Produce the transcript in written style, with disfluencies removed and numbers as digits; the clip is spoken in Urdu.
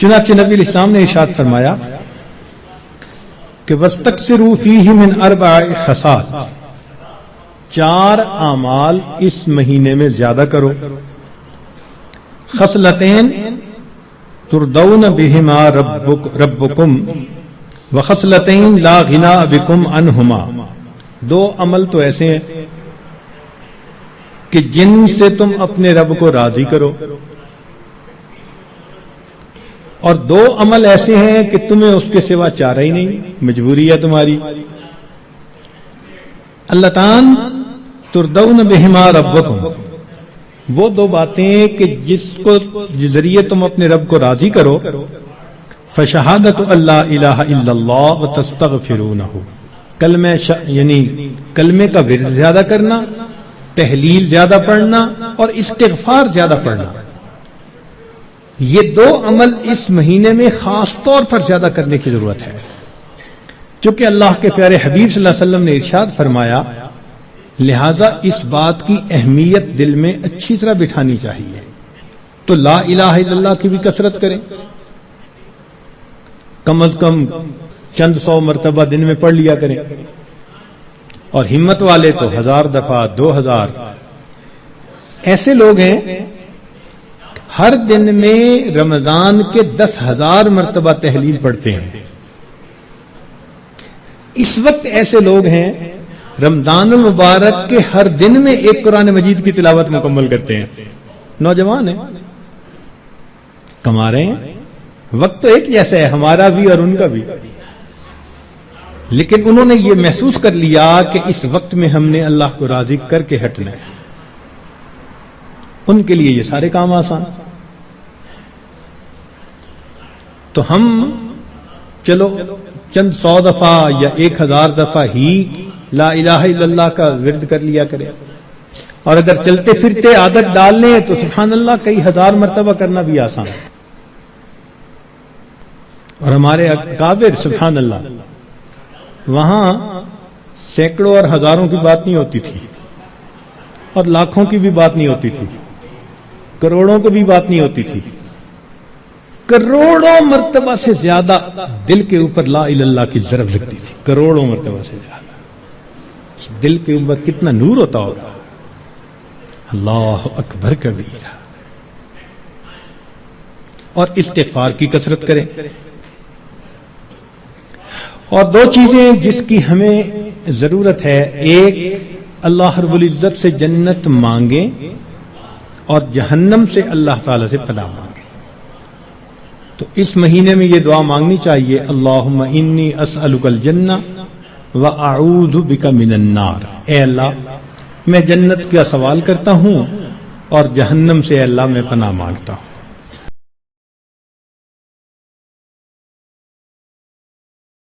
چنانچہ نبی علیہ السلام نے ارشاد فرمایا کہ وَاسْتَكْثِرُوا فِيهِ مِنْ 4 خصال، 4 اعمال اس مہینے میں زیادہ کرو. خصلتین تردون بہما ربکم وخصلتین لا غناء بکم عنہما، 2 عمل تو ایسے ہیں کہ جن سے تم اپنے رب کو راضی کرو، اور 2 عمل ایسے ہیں کہ تمہیں اس کے سوا چارہ ہی نہیں، مجبوری ہے تمہاری. اللہ تعالی تردون بہما ربکم، وہ 2 باتیں کہ جس کو ذریعے تم اپنے رب کو راضی کرو. فشہادت اللہ الہ الا اللہ وتستغفرونہ، یعنی کلمے کا ورد زیادہ کرنا، تحلیل زیادہ پڑھنا اور استغفار زیادہ پڑھنا. یہ 2 عمل اس مہینے میں خاص طور پر زیادہ کرنے کی ضرورت ہے، کیونکہ اللہ کے پیارے حبیب صلی اللہ علیہ وسلم نے ارشاد فرمایا لہذا اس بات کی اہمیت دل میں اچھی طرح بٹھانی چاہیے. تو لا الہ الا اللہ کی بھی کثرت کریں، کم از کم چند 100 مرتبہ دن میں پڑھ لیا کریں، اور ہمت والے تو 1000 دفعہ 2000. ایسے لوگ ہیں ہر دن میں رمضان کے 10,000 مرتبہ تحلیل پڑھتے ہیں. اس وقت ایسے لوگ ہیں رمضان المبارک کے ہر دن میں ایک قرآن مجید کی تلاوت مکمل کرتے ہیں. نوجوان ہیں، کما رہے ہیں، وقت تو ایک جیسا ہے ہمارا بھی اور ان کا بھی، لیکن انہوں نے یہ محسوس کر لیا کہ اس وقت میں ہم نے اللہ کو راضی کر کے ہٹنا ہے. ان کے لیے یہ سارے کام آسان. تو ہم چلو چند 100 دفعہ یا 1000 دفعہ ہی لا الہ الا اللہ کا ورد کر لیا کرے، اور اگر چلتے پھرتے عادت ڈال لیں تو سبحان اللہ کئی 1000 مرتبہ کرنا بھی آسان ہے. اور ہمارے اکابر سبحان اللہ وہاں سینکڑوں اور ہزاروں کی بات نہیں ہوتی تھی، اور لاکھوں کی بھی بات نہیں ہوتی تھی، کروڑوں کی بھی بات نہیں ہوتی تھی. کروڑوں مرتبہ سے زیادہ دل کے اوپر لا الہ الا اللہ کی ضرب لگتی تھی، کروڑوں مرتبہ سے زیادہ. دل کے اوپر کتنا نور ہوتا ہوگا. اللہ اکبر کبیرہ. اور استغفار کی کثرت کریں. اور 2 چیزیں جس کی ہمیں ضرورت ہے، ایک اللہ رب العزت سے جنت مانگیں اور جہنم سے اللہ تعالی سے پناہ مانگیں. تو اس مہینے میں یہ دعا مانگنی چاہیے، اللہم انی اسألک الجنہ وَأَعُوذُ بِكَ مِنَ النَّارِ، اے اللہ میں جنت کا سوال کرتا ہوں اور جہنم سے اے اللہ میں پناہ مانگتا ہوں.